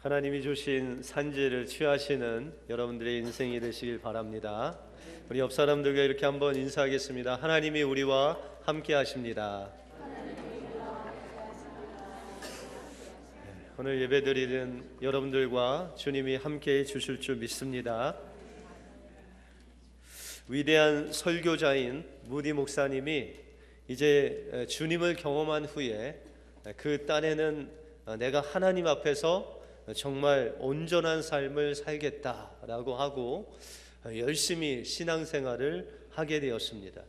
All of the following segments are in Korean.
하나님이 주신 산지를 취하시는 여러분들의 인생이 되시길 바랍니다. 우리 옆 사람들과 이렇게 한번 인사하겠습니다. 하나님이 우리와 함께 하십니다. 오늘 예배드리는 여러분들과 주님이 함께 해 주실 줄 믿습니다. 위대한 설교자인 무디 목사님이 이제 주님을 경험한 후에 그 딴에는 내가 하나님 앞에서 정말 온전한 삶을 살겠다라고 하고 열심히 신앙생활을 하게 되었습니다.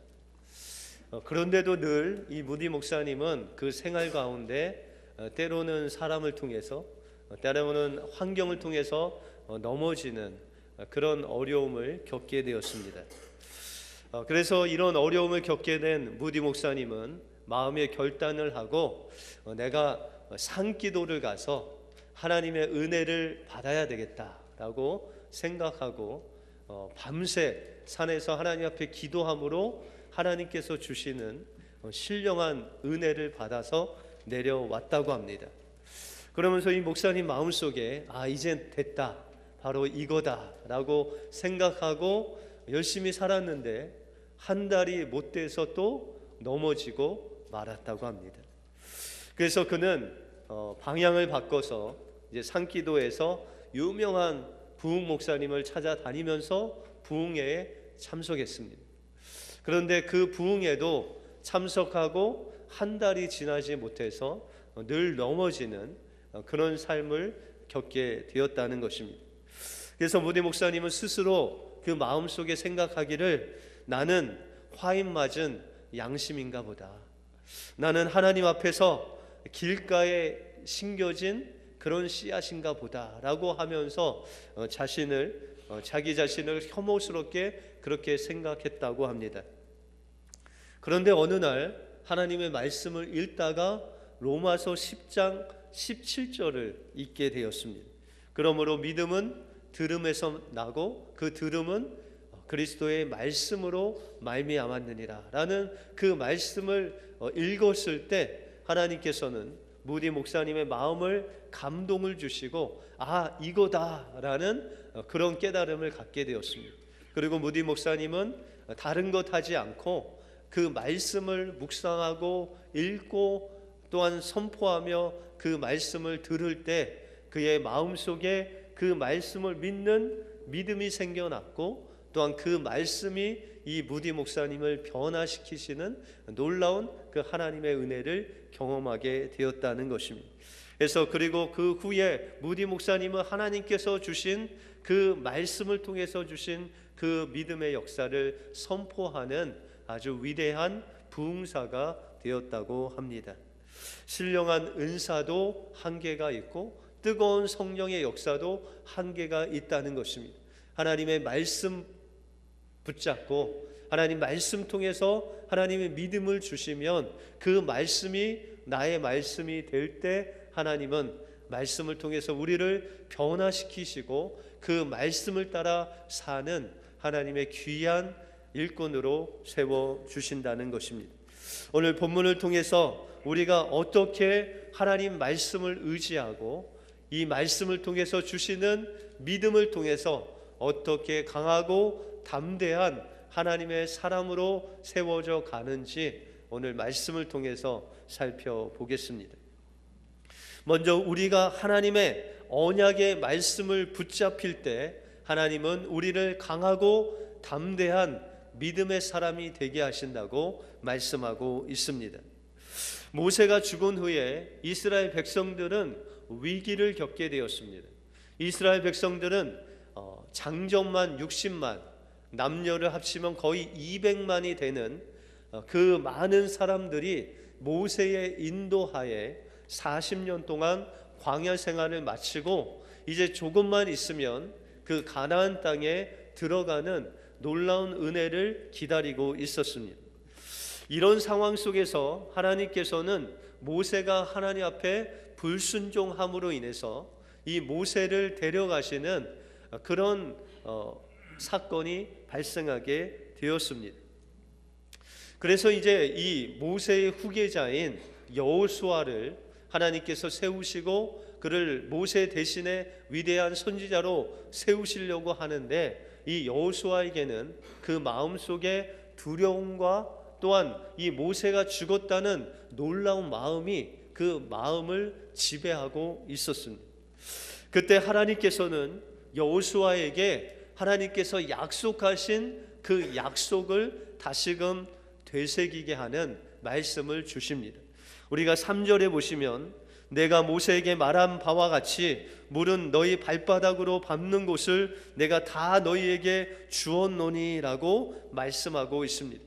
그런데도 늘 이 무디 목사님은 그 생활 가운데 때로는 사람을 통해서 때로는 환경을 통해서 넘어지는 그런 어려움을 겪게 되었습니다. 그래서 이런 어려움을 겪게 된 무디 목사님은 마음의 결단을 하고 내가 산기도를 가서 하나님의 은혜를 받아야 되겠다라고 생각하고 밤새 산에서 하나님 앞에 기도함으로 하나님께서 주시는 신령한 은혜를 받아서 내려왔다고 합니다. 그러면서 이 목사님 마음속에 이젠 됐다, 바로 이거다라고 생각하고 열심히 살았는데 한 달이 못 돼서 또 넘어지고 말았다고 합니다. 그래서 그는 방향을 바꿔서 이제 산기도에서 유명한 부흥 목사님을 찾아다니면서 부흥회에 참석했습니다. 그런데 그 부흥회도 참석하고 한 달이 지나지 못해서 늘 넘어지는 그런 삶을 겪게 되었다는 것입니다. 그래서 무디 목사님은 스스로 그 마음속에 생각하기를 나는 화인 맞은 양심인가 보다. 나는 하나님 앞에서 길가에 심겨진 그런 씨앗인가 보다라고 하면서 자기 자신을 혐오스럽게 그렇게 생각했다고 합니다. 그런데 어느 날 하나님의 말씀을 읽다가 로마서 10장 17절을 읽게 되었습니다. 그러므로 믿음은 들음에서 나고 그 들음은 그리스도의 말씀으로 말미암았느니라 라는 그 말씀을 읽었을 때 하나님께서는 무디 목사님의 마음을 감동을 주시고 이거다라는 그런 깨달음을 갖게 되었습니다. 그리고 무디 목사님은 다른 것 하지 않고 그 말씀을 묵상하고 읽고 또한 선포하며 그 말씀을 들을 때 그의 마음속에 그 말씀을 믿는 믿음이 생겨났고 또한 그 말씀이 이 무디 목사님을 변화시키시는 놀라운 그 하나님의 은혜를 경험하게 되었다는 것입니다. 그래서 그리고 그 후에 무디 목사님은 하나님께서 주신 그 말씀을 통해서 주신 그 믿음의 역사를 선포하는 아주 위대한 부흥사가 되었다고 합니다. 신령한 은사도 한계가 있고 뜨거운 성령의 역사도 한계가 있다는 것입니다. 하나님의 말씀 붙잡고 하나님 말씀 통해서 하나님의 믿음을 주시면 그 말씀이 나의 말씀이 될 때 하나님은 말씀을 통해서 우리를 변화시키시고 그 말씀을 따라 사는 하나님의 귀한 일꾼으로 세워주신다는 것입니다. 오늘 본문을 통해서 우리가 어떻게 하나님 말씀을 의지하고 이 말씀을 통해서 주시는 믿음을 통해서 어떻게 강하고 담대한 하나님의 사람으로 세워져 가는지 오늘 말씀을 통해서 살펴보겠습니다. 먼저 우리가 하나님의 언약의 말씀을 붙잡힐 때 하나님은 우리를 강하고 담대한 믿음의 사람이 되게 하신다고 말씀하고 있습니다. 모세가 죽은 후에 이스라엘 백성들은 위기를 겪게 되었습니다. 이스라엘 백성들은 장정만 60만, 남녀를 합치면 거의 200만이 되는 그 많은 사람들이 모세의 인도하에 40년 동안 광야 생활을 마치고 이제 조금만 있으면 그 가나안 땅에 들어가는 놀라운 은혜를 기다리고 있었습니다. 이런 상황 속에서 하나님께서는 모세가 하나님 앞에 불순종함으로 인해서 이 모세를 데려가시는 그런 사건이 발생하게 되었습니다. 그래서 이제 이 모세의 후계자인 여호수아를 하나님께서 세우시고 그를 모세 대신에 위대한 선지자로 세우시려고 하는데, 이 여호수아에게는 그 마음속에 두려움과 또한 이 모세가 죽었다는 놀라운 마음이 그 마음을 지배하고 있었습니다. 그때 하나님께서는 여호수아에게 하나님께서 약속하신 그 약속을 다시금 되새기게 하는 말씀을 주십니다. 우리가 3절에 보시면 내가 모세에게 말한 바와 같이 물은 너희 발바닥으로 밟는 곳을 내가 다 너희에게 주었노니라고 말씀하고 있습니다.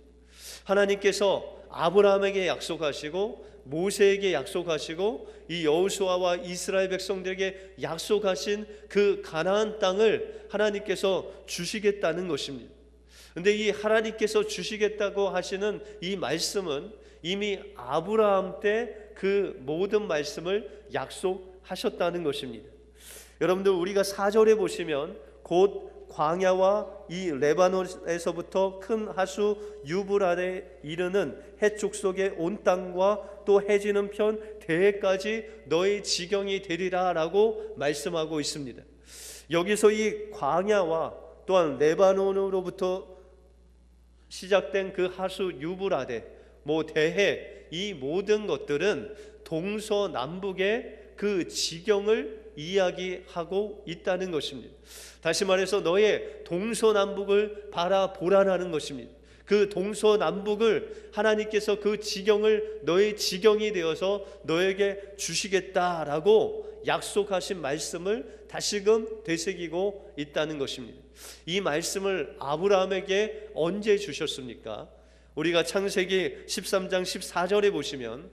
하나님께서 아브라함에게 약속하시고 모세에게 약속하시고 이 여호수아와 이스라엘 백성들에게 약속하신 그 가나안 땅을 하나님께서 주시겠다는 것입니다. 그런데 이 하나님께서 주시겠다고 하시는 이 말씀은 이미 아브라함 때 그 모든 말씀을 약속하셨다는 것입니다. 여러분들, 우리가 4절에 보시면 곧 광야와 이 레바논에서부터 큰 하수 유브라데 이르는 해쪽 속의 온 땅과 또 해지는 편 대해까지 너의 지경이 되리라 라고 말씀하고 있습니다. 여기서 이 광야와 또한 레바논으로부터 시작된 그 하수 유브라데, 대해, 이 모든 것들은 동서남북의 그 지경을 이야기하고 있다는 것입니다. 다시 말해서 너의 동서남북을 바라보라는 것입니다. 그 동서남북을 하나님께서 그 지경을 너의 지경이 되어서 너에게 주시겠다라고 약속하신 말씀을 다시금 되새기고 있다는 것입니다. 이 말씀을 아브라함에게 언제 주셨습니까? 우리가 창세기 13장 14절에 보시면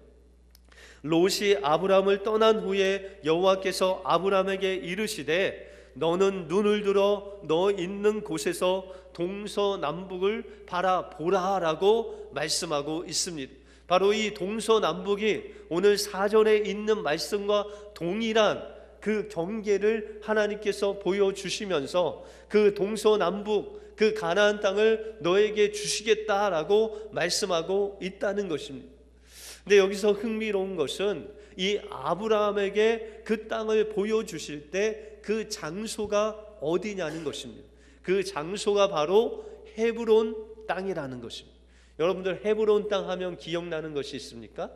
롯이 아브라함을 떠난 후에 여호와께서 아브라함에게 이르시되 너는 눈을 들어 너 있는 곳에서 동서남북을 바라보라라고 말씀하고 있습니다. 바로 이 동서남북이 오늘 4절에 있는 말씀과 동일한 그 경계를 하나님께서 보여주시면서 그 동서남북 그 가나안 땅을 너에게 주시겠다라고 말씀하고 있다는 것입니다. 근데 여기서 흥미로운 것은 이 아브라함에게 그 땅을 보여주실 때 그 장소가 어디냐는 것입니다. 그 장소가 바로 헤브론 땅이라는 것입니다. 여러분들, 헤브론 땅 하면 기억나는 것이 있습니까?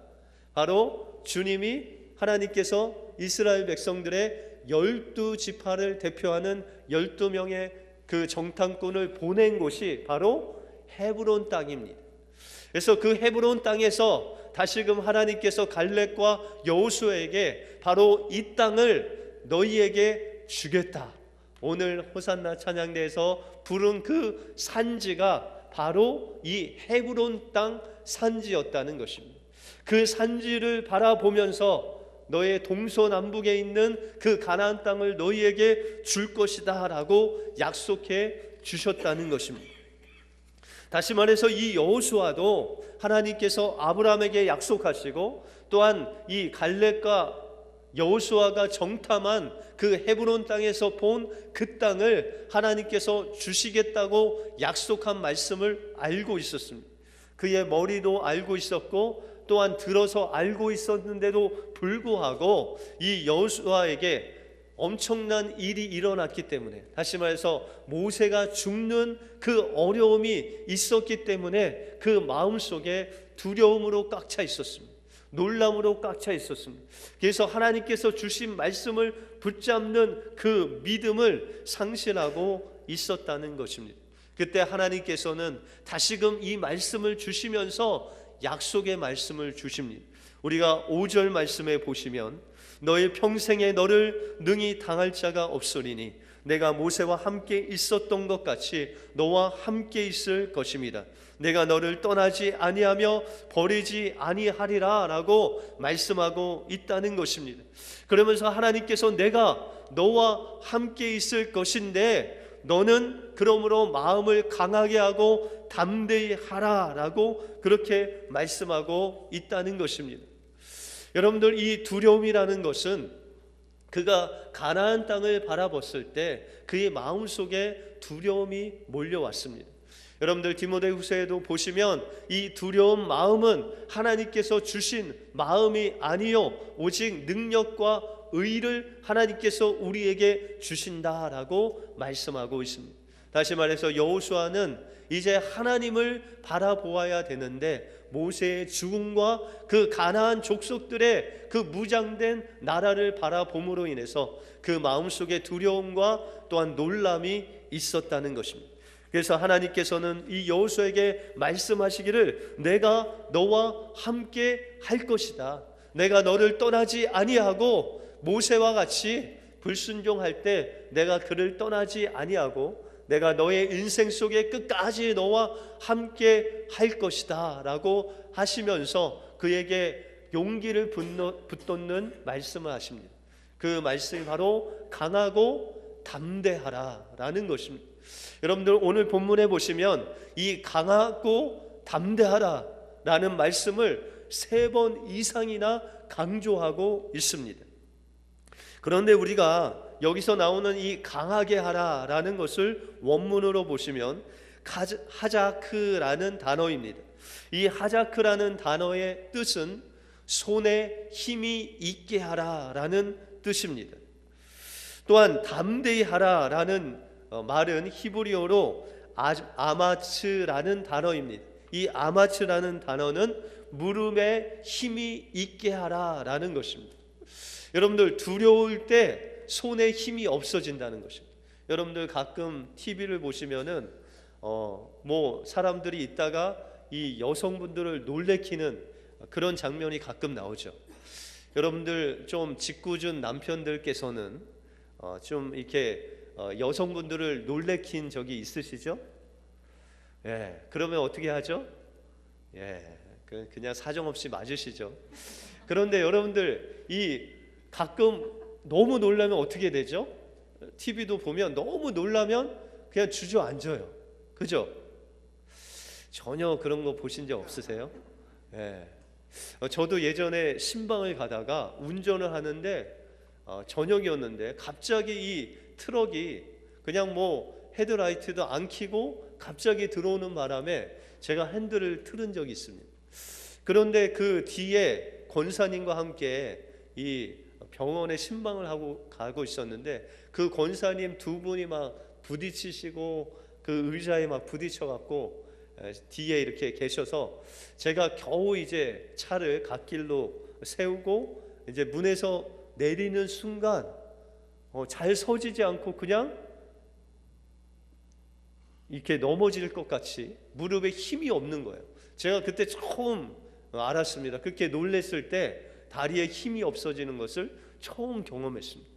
바로 주님이 하나님께서 이스라엘 백성들의 12지파를 대표하는 12명의 그 정탐꾼을 보낸 곳이 바로 헤브론 땅입니다. 그래서 그 헤브론 땅에서 다시금 하나님께서 갈렙과 여호수아에게 바로 이 땅을 너희에게 주겠다, 오늘 호산나 찬양대에서 부른 그 산지가 바로 이 헤브론 땅 산지였다는 것입니다. 그 산지를 바라보면서 너의 동서남북에 있는 그 가나안 땅을 너희에게 줄 것이다 라고 약속해 주셨다는 것입니다. 다시 말해서 이 여호수아도 하나님께서 아브라함에게 약속하시고 또한 이 갈렙과 여호수아가 정탐한 그 헤브론 땅에서 본 그 땅을 하나님께서 주시겠다고 약속한 말씀을 알고 있었습니다. 그의 머리도 알고 있었고 또한 들어서 알고 있었는데도 불구하고 이 여호수아에게 엄청난 일이 일어났기 때문에, 다시 말해서 모세가 죽는 그 어려움이 있었기 때문에 그 마음속에 두려움으로 꽉 차 있었습니다. 놀람으로 꽉 차 있었습니다. 그래서 하나님께서 주신 말씀을 붙잡는 그 믿음을 상실하고 있었다는 것입니다. 그때 하나님께서는 다시금 이 말씀을 주시면서 약속의 말씀을 주십니다. 우리가 5절 말씀에 보시면 너의 평생에 너를 능히 당할 자가 없으리니 내가 모세와 함께 있었던 것 같이 너와 함께 있을 것입니다. 내가 너를 떠나지 아니하며 버리지 아니하리라 라고 말씀하고 있다는 것입니다. 그러면서 하나님께서 내가 너와 함께 있을 것인데 너는 그러므로 마음을 강하게 하고 담대히 하라 라고 그렇게 말씀하고 있다는 것입니다. 여러분들, 이 두려움이라는 것은 그가 가나안 땅을 바라봤을 때 그의 마음속에 두려움이 몰려왔습니다. 여러분들, 디모데후서에도 보시면 이 두려운 마음은 하나님께서 주신 마음이 아니요 오직 능력과 의를 하나님께서 우리에게 주신다라고 말씀하고 있습니다. 다시 말해서 여호수아는 이제 하나님을 바라보아야 되는데 모세의 죽음과 그 가나안 족속들의 그 무장된 나라를 바라봄으로 인해서 그 마음속에 두려움과 또한 놀람이 있었다는 것입니다. 그래서 하나님께서는 이 여호수아에게 말씀하시기를 내가 너와 함께 할 것이다. 내가 너를 떠나지 아니하고 모세와 같이 불순종할 때 내가 그를 떠나지 아니하고 내가 너의 인생 속에 끝까지 너와 함께 할 것이다 라고 하시면서 그에게 용기를 붙돋는 말씀을 하십니다. 그 말씀이 바로 강하고 담대하라 라는 것입니다. 여러분들 오늘 본문에 보시면 이 강하고 담대하라 라는 말씀을 3번 이상이나 강조하고 있습니다. 그런데 우리가 여기서 나오는 이 강하게 하라라는 것을 원문으로 보시면 하자크라는 단어입니다. 이 하자크라는 단어의 뜻은 손에 힘이 있게 하라라는 뜻입니다. 또한 담대히 하라라는 말은 히브리어로 아마츠라는 단어입니다. 이 아마츠라는 단어는 무릎에 힘이 있게 하라라는 것입니다. 여러분들 두려울 때 손에 힘이 없어진다는 것입니다. 여러분들 가끔 TV를 보시면은 사람들이 있다가 이 여성분들을 놀래키는 그런 장면이 가끔 나오죠. 여러분들 좀 짓궂은 남편들께서는 좀 이렇게 여성분들을 놀래킨 적이 있으시죠? 예, 그러면 어떻게 하죠? 예, 그냥 사정없이 맞으시죠. 그런데 여러분들 이 가끔 너무 놀라면 어떻게 되죠? TV도 보면 너무 놀라면 그냥 주저앉아요. 그죠? 전혀 그런 거 보신 적 없으세요? 예. 저도 예전에 신방을 가다가 운전을 하는데 저녁이었는데 갑자기 이 트럭이 그냥 헤드라이트도 안 켜고 갑자기 들어오는 바람에 제가 핸들을 틀은 적이 있습니다. 그런데 그 뒤에 권사님과 함께 이 병원에 신방을 하고 가고 있었는데 그 권사님 2분이 막 부딪히시고 그 의자에 막 부딪혀 갖고 뒤에 이렇게 계셔서 제가 겨우 이제 차를 갓길로 세우고 이제 문에서 내리는 순간 잘 서지지 않고 그냥 이렇게 넘어질 것 같이 무릎에 힘이 없는 거예요. 제가 그때 처음 알았습니다. 그렇게 놀랬을 때 다리에 힘이 없어지는 것을 처음 경험했습니다.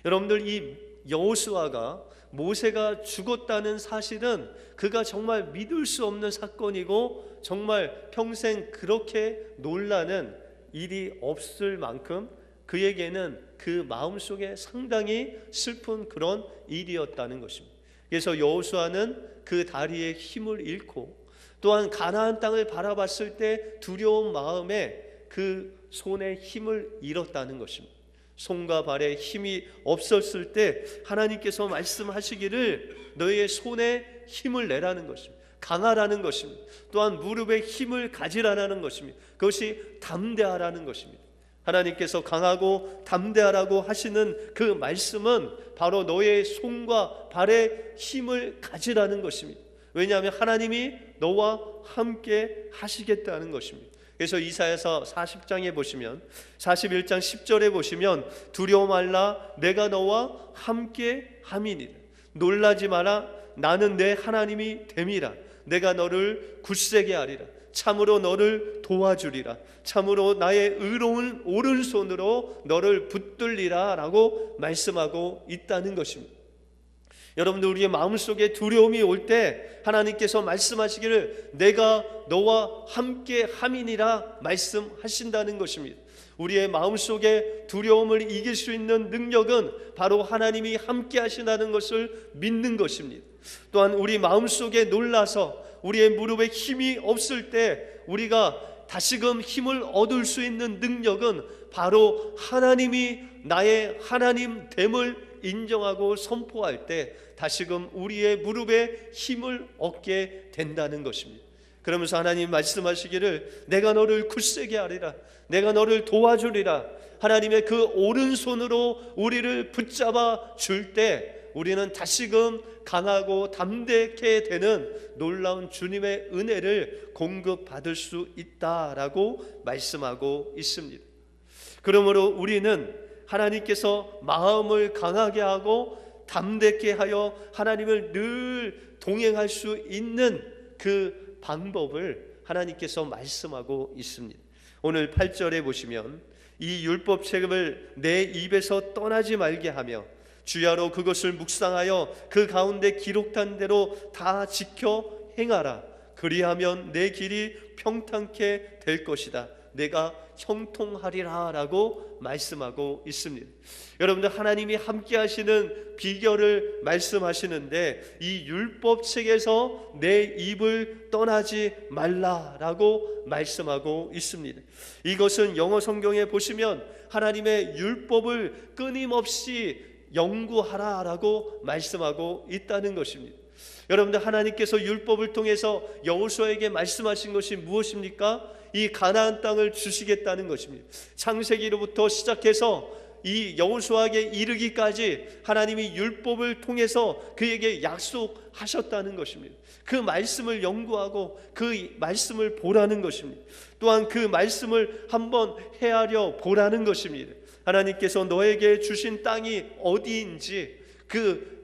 여러분들 이 여호수아가 모세가 죽었다는 사실은 그가 정말 믿을 수 없는 사건이고 정말 평생 그렇게 놀라는 일이 없을 만큼 그에게는 그 마음속에 상당히 슬픈 그런 일이었다는 것입니다. 그래서 여호수아는 그 다리의 힘을 잃고 또한 가나안 땅을 바라봤을 때 두려운 마음에 그 손에 힘을 잃었다는 것입니다. 손과 발에 힘이 없었을 때 하나님께서 말씀하시기를 너의 손에 힘을 내라는 것입니다. 강하라는 것입니다. 또한 무릎에 힘을 가지라는 것입니다. 그것이 담대하라는 것입니다. 하나님께서 강하고 담대하라고 하시는 그 말씀은 바로 너의 손과 발에 힘을 가지라는 것입니다. 왜냐하면 하나님이 너와 함께 하시겠다는 것입니다. 그래서 이사야서 40장에 보시면 41장 10절에 보시면 두려워 말라 내가 너와 함께 함이니라. 놀라지 마라 나는 내 하나님이 됨이라. 내가 너를 굳세게 하리라. 참으로 너를 도와주리라. 참으로 나의 의로운 오른손으로 너를 붙들리라 라고 말씀하고 있다는 것입니다. 여러분들 우리의 마음속에 두려움이 올 때 하나님께서 말씀하시기를 내가 너와 함께 함이니라 말씀하신다는 것입니다. 우리의 마음속에 두려움을 이길 수 있는 능력은 바로 하나님이 함께 하신다는 것을 믿는 것입니다. 또한 우리 마음속에 놀라서 우리의 무릎에 힘이 없을 때 우리가 다시금 힘을 얻을 수 있는 능력은 바로 하나님이 나의 하나님 됨을 인정하고 선포할 때 다시금 우리의 무릎에 힘을 얻게 된다는 것입니다. 그러면서 하나님 말씀하시기를 내가 너를 굳세게 하리라. 내가 너를 도와주리라. 하나님의 그 오른손으로 우리를 붙잡아 줄 때 우리는 다시금 강하고 담대케 되는 놀라운 주님의 은혜를 공급받을 수 있다라고 말씀하고 있습니다. 그러므로 우리는 하나님께서 마음을 강하게 하고 담대케 하여 하나님을 늘 동행할 수 있는 그 방법을 하나님께서 말씀하고 있습니다. 오늘 8절에 보시면 이 율법책을 내 입에서 떠나지 말게 하며 주야로 그것을 묵상하여 그 가운데 기록한 대로 다 지켜 행하라. 그리하면 내 길이 평탄케 될 것이다. 내가 형통하리라 라고 말씀하고 있습니다. 여러분들, 하나님이 함께 하시는 비결을 말씀하시는데 이 율법책에서 내 입을 떠나지 말라라고 말씀하고 있습니다. 이것은 영어 성경에 보시면 하나님의 율법을 끊임없이 연구하라라고 말씀하고 있다는 것입니다. 여러분들, 하나님께서 율법을 통해서 여호수아에게 말씀하신 것이 무엇입니까? 이 가나안 땅을 주시겠다는 것입니다. 창세기로부터 시작해서 이 여호수아에게 이르기까지 하나님이 율법을 통해서 그에게 약속하셨다는 것입니다. 그 말씀을 연구하고 그 말씀을 보라는 것입니다. 또한 그 말씀을 한번 헤아려 보라는 것입니다. 하나님께서 너에게 주신 땅이 어디인지, 그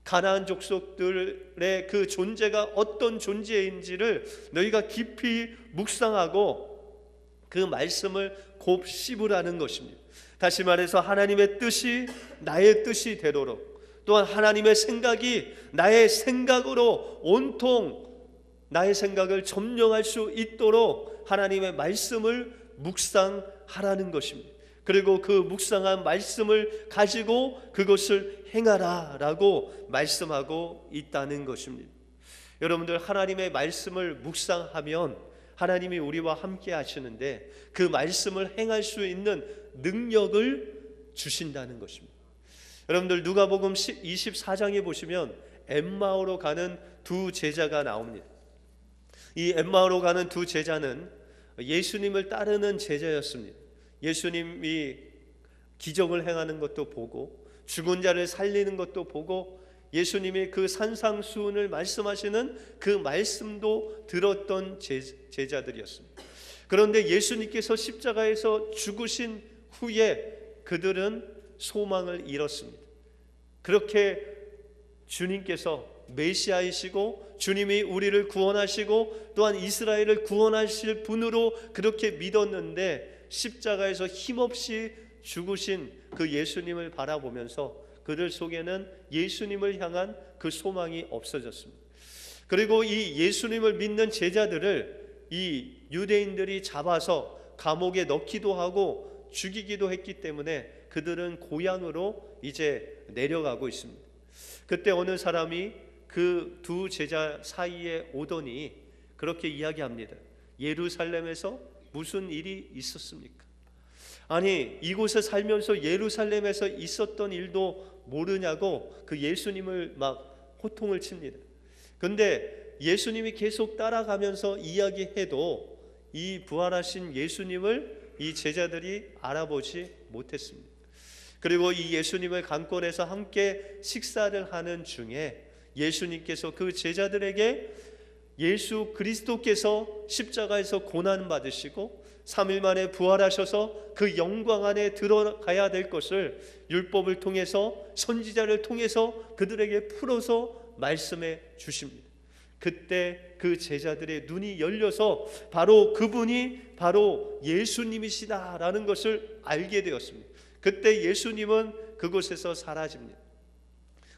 가나안 족속들의 그 존재가 어떤 존재인지를 너희가 깊이 묵상하고 그 말씀을 곱씹으라는 것입니다. 다시 말해서 하나님의 뜻이 나의 뜻이 되도록, 또한 하나님의 생각이 나의 생각으로 온통 나의 생각을 점령할 수 있도록 하나님의 말씀을 묵상하라는 것입니다. 그리고 그 묵상한 말씀을 가지고 그것을 행하라 라고 말씀하고 있다는 것입니다. 여러분들, 하나님의 말씀을 묵상하면 하나님이 우리와 함께 하시는데 그 말씀을 행할 수 있는 능력을 주신다는 것입니다. 여러분들, 누가복음 24장에 보시면 엠마오로 가는 두 제자가 나옵니다. 이 엠마오로 가는 두 제자는 예수님을 따르는 제자였습니다. 예수님이 기적을 행하는 것도 보고 죽은 자를 살리는 것도 보고 예수님이 그 산상수훈을 말씀하시는 그 말씀도 들었던 제자들이었습니다. 그런데 예수님께서 십자가에서 죽으신 후에 그들은 소망을 잃었습니다. 그렇게 주님께서 메시아이시고 주님이 우리를 구원하시고 또한 이스라엘을 구원하실 분으로 그렇게 믿었는데 십자가에서 힘없이 죽으신 그 예수님을 바라보면서 그들 속에는 예수님을 향한 그 소망이 없어졌습니다. 그리고 이 예수님을 믿는 제자들을 이 유대인들이 잡아서 감옥에 넣기도 하고 죽이기도 했기 때문에 그들은 고향으로 이제 내려가고 있습니다. 그때 어느 사람이 그 두 제자 사이에 오더니 그렇게 이야기합니다. 예루살렘에서 무슨 일이 있었습니까? 아니, 이곳에 살면서 예루살렘에서 있었던 일도 모르냐고 그 예수님을 막 호통을 칩니다. 근데 예수님이 계속 따라가면서 이야기해도 이 부활하신 예수님을 이 제자들이 알아보지 못했습니다. 그리고 이 예수님을 강권에서 함께 식사를 하는 중에 예수님께서 그 제자들에게 예수 그리스도께서 십자가에서 고난 받으시고 3일 만에 부활하셔서 그 영광 안에 들어가야 될 것을 율법을 통해서 선지자를 통해서 그들에게 풀어서 말씀해 주십니다. 그때 그 제자들의 눈이 열려서 바로 그분이 바로 예수님이시다라는 것을 알게 되었습니다. 그때 예수님은 그곳에서 사라집니다.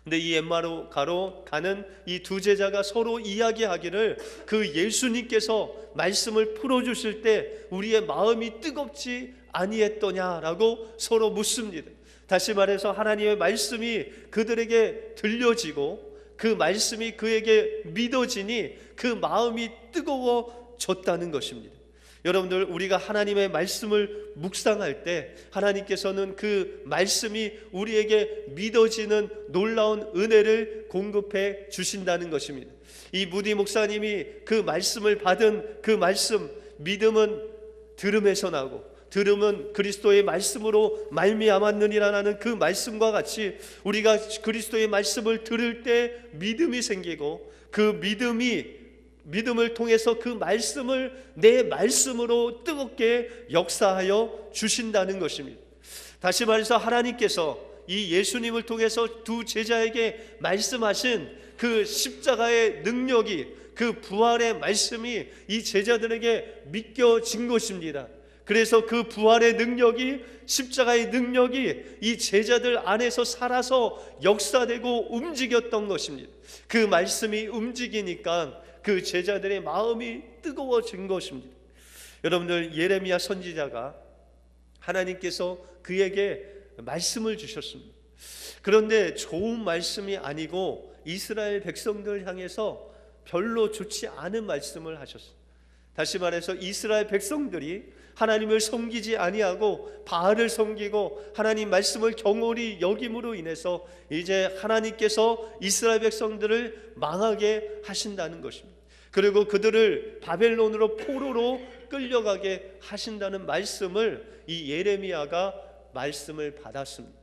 근데 이 엠마오 가로 가는 이 두 제자가 서로 이야기하기를 그 예수님께서 말씀을 풀어주실 때 우리의 마음이 뜨겁지 아니했더냐라고 서로 묻습니다. 다시 말해서 하나님의 말씀이 그들에게 들려지고 그 말씀이 그에게 믿어지니 그 마음이 뜨거워졌다는 것입니다. 여러분들, 우리가 하나님의 말씀을 묵상할 때 하나님께서는 그 말씀이 우리에게 믿어지는 놀라운 은혜를 공급해 주신다는 것입니다. 이 무디 목사님이 그 말씀을 받은 그 말씀, 믿음은 들음에서 나고 들음은 그리스도의 말씀으로 말미암았느니라는 그 말씀과 같이 우리가 그리스도의 말씀을 들을 때 믿음이 생기고 그 믿음을 통해서 그 말씀을 내 말씀으로 뜨겁게 역사하여 주신다는 것입니다. 다시 말해서 하나님께서 이 예수님을 통해서 두 제자에게 말씀하신 그 십자가의 능력이, 그 부활의 말씀이 이 제자들에게 믿겨진 것입니다. 그래서 그 부활의 능력이, 십자가의 능력이 이 제자들 안에서 살아서 역사되고 움직였던 것입니다. 그 말씀이 움직이니까 그 제자들의 마음이 뜨거워진 것입니다. 여러분들, 예레미야 선지자가 하나님께서 그에게 말씀을 주셨습니다. 그런데 좋은 말씀이 아니고 이스라엘 백성들을 향해서 별로 좋지 않은 말씀을 하셨습니다. 다시 말해서 이스라엘 백성들이 하나님을 섬기지 아니하고 바알을 섬기고 하나님 말씀을 경홀히 여김으로 인해서 이제 하나님께서 이스라엘 백성들을 망하게 하신다는 것입니다. 그리고 그들을 바벨론으로 포로로 끌려가게 하신다는 말씀을 이 예레미야가 말씀을 받았습니다.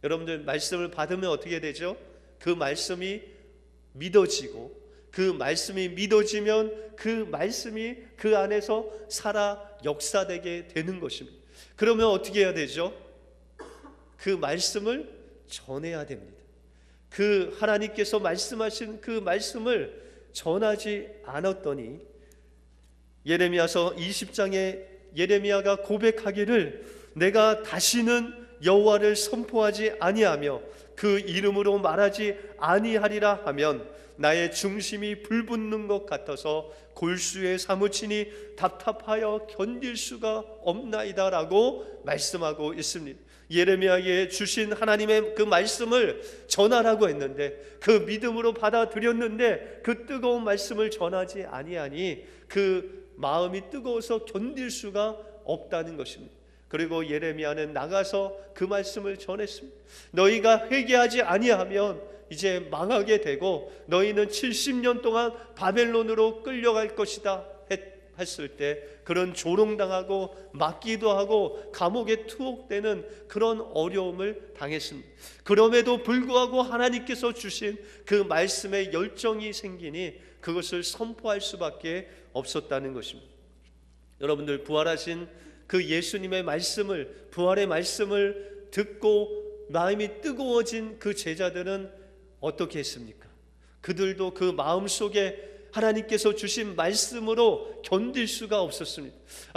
여러분들, 말씀을 받으면 어떻게 되죠? 그 말씀이 믿어지고 그 말씀이 믿어지면 그 말씀이 그 안에서 살아 역사되게 되는 것입니다. 그러면 어떻게 해야 되죠? 그 말씀을 전해야 됩니다. 그 하나님께서 말씀하신 그 말씀을 전하지 않았더니 예레미야서 20장에 예레미야가 고백하기를 내가 다시는 여호와를 선포하지 아니하며 그 이름으로 말하지 아니하리라 하면 나의 중심이 불붙는 것 같아서 골수에 사무치니 답답하여 견딜 수가 없나이다 라고 말씀하고 있습니다. 예레미야에게 주신 하나님의 그 말씀을 전하라고 했는데 그 믿음으로 받아들였는데 그 뜨거운 말씀을 전하지 아니하니 그 마음이 뜨거워서 견딜 수가 없다는 것입니다. 그리고 예레미야는 나가서 그 말씀을 전했습니다. 너희가 회개하지 아니하면 이제 망하게 되고 너희는 70년 동안 바벨론으로 끌려갈 것이다 했을 때 그런 조롱당하고 맞기도 하고 감옥에 투옥되는 그런 어려움을 당했습니다. 그럼에도 불구하고 하나님께서 주신 그 말씀에 열정이 생기니 그것을 선포할 수밖에 없었다는 것입니다. 여러분들, 부활하신 그 예수님의 말씀을, 부활의 말씀을 듣고 마음이 뜨거워진 그 제자들은 어떻게 했습니까? 그들도 그 마음속에 하나님께서 주신 말씀으로 견딜 수가 없었습니다.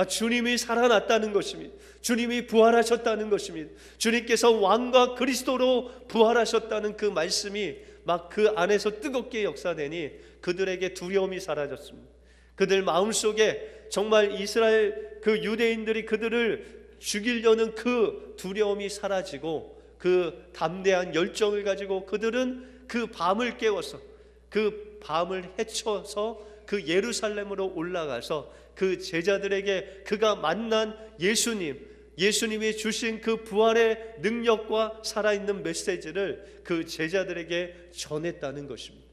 주님이 살아났다는 것입니다. 주님이 부활하셨다는 것입니다. 주님께서 왕과 그리스도로 부활하셨다는 그 말씀이 막 그 안에서 뜨겁게 역사되니 그들에게 두려움이 사라졌습니다. 그들 마음속에 정말 이스라엘 그 유대인들이 그들을 죽이려는 그 두려움이 사라지고 그 담대한 열정을 가지고 그들은 그 밤을 깨워서 그 밤을 헤쳐서 그 예루살렘으로 올라가서 그 제자들에게 그가 만난 예수님이 주신 그 부활의 능력과 살아있는 메시지를 그 제자들에게 전했다는 것입니다.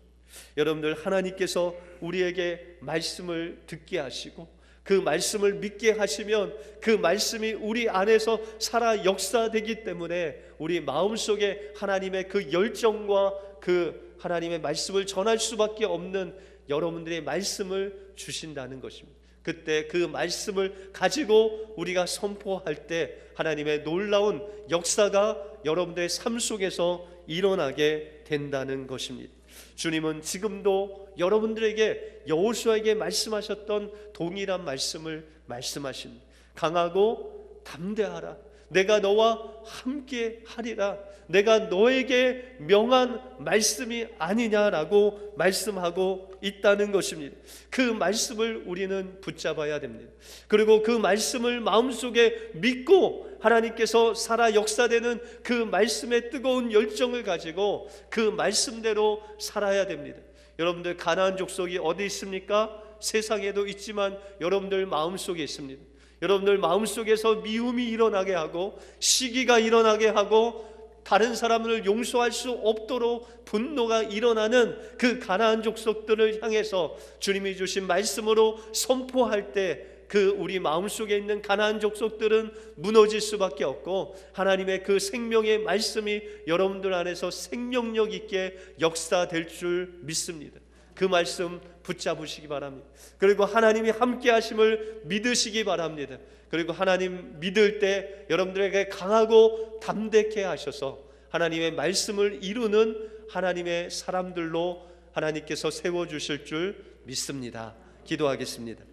여러분들, 하나님께서 우리에게 말씀을 듣게 하시고 그 말씀을 믿게 하시면 그 말씀이 우리 안에서 살아 역사되기 때문에 우리 마음속에 하나님의 그 열정과 그 하나님의 말씀을 전할 수밖에 없는 여러분들의 말씀을 주신다는 것입니다. 그때 그 말씀을 가지고 우리가 선포할 때 하나님의 놀라운 역사가 여러분들의 삶 속에서 일어나게 된다는 것입니다. 주님은 지금도 여러분들에게 여호수아에게 말씀하셨던 동일한 말씀을 말씀하십니다. 강하고 담대하라. 내가 너와 함께 하리라. 내가 너에게 명한 말씀이 아니냐라고 말씀하고 있다는 것입니다. 그 말씀을 우리는 붙잡아야 됩니다. 그리고 그 말씀을 마음속에 믿고 하나님께서 살아 역사되는 그 말씀의 뜨거운 열정을 가지고 그 말씀대로 살아야 됩니다. 여러분들, 가나안 족속이 어디 있습니까? 세상에도 있지만 여러분들 마음속에 있습니다. 여러분들 마음속에서 미움이 일어나게 하고 시기가 일어나게 하고 다른 사람을 용서할 수 없도록 분노가 일어나는 그 가나안 족속들을 향해서 주님이 주신 말씀으로 선포할 때 그 우리 마음속에 있는 가나안 족속들은 무너질 수밖에 없고, 하나님의 그 생명의 말씀이 여러분들 안에서 생명력 있게 역사될 줄 믿습니다. 그 말씀 붙잡으시기 바랍니다. 그리고 하나님이 함께 하심을 믿으시기 바랍니다. 그리고 하나님 믿을 때 여러분들에게 강하고 담대케 하셔서 하나님의 말씀을 이루는 하나님의 사람들로 하나님께서 세워주실 줄 믿습니다. 기도하겠습니다.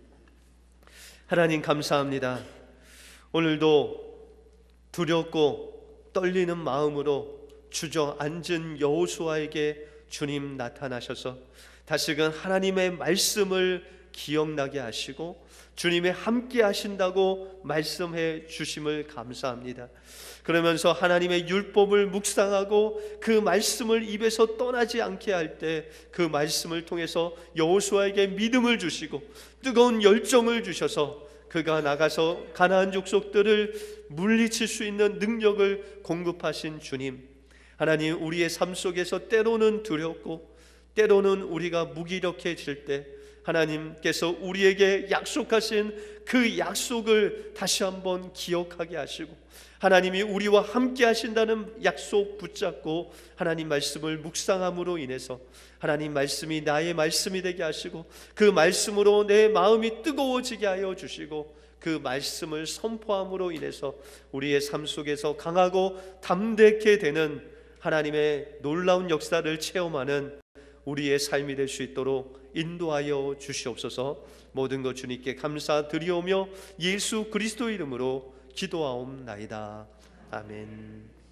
하나님 감사합니다. 오늘도 두렵고 떨리는 마음으로 주저앉은 여호수아에게 주님 나타나셔서 다시금 하나님의 말씀을 기억나게 하시고 주님의 함께 하신다고 말씀해 주심을 감사합니다. 그러면서 하나님의 율법을 묵상하고 그 말씀을 입에서 떠나지 않게 할 때 그 말씀을 통해서 여호수아에게 믿음을 주시고 뜨거운 열정을 주셔서 그가 나가서 가나안 족속들을 물리칠 수 있는 능력을 공급하신 주님, 하나님, 우리의 삶 속에서 때로는 두렵고 때로는 우리가 무기력해질 때 하나님께서 우리에게 약속하신 그 약속을 다시 한번 기억하게 하시고 하나님이 우리와 함께 하신다는 약속 붙잡고 하나님 말씀을 묵상함으로 인해서 하나님 말씀이 나의 말씀이 되게 하시고 그 말씀으로 내 마음이 뜨거워지게 하여 주시고 그 말씀을 선포함으로 인해서 우리의 삶 속에서 강하고 담대케 되는 하나님의 놀라운 역사를 체험하는 우리의 삶이 될 수 있도록 인도하여 주시옵소서. 모든 것 주님께 감사드리오며 예수 그리스도 이름으로 기도하옵나이다. 아멘.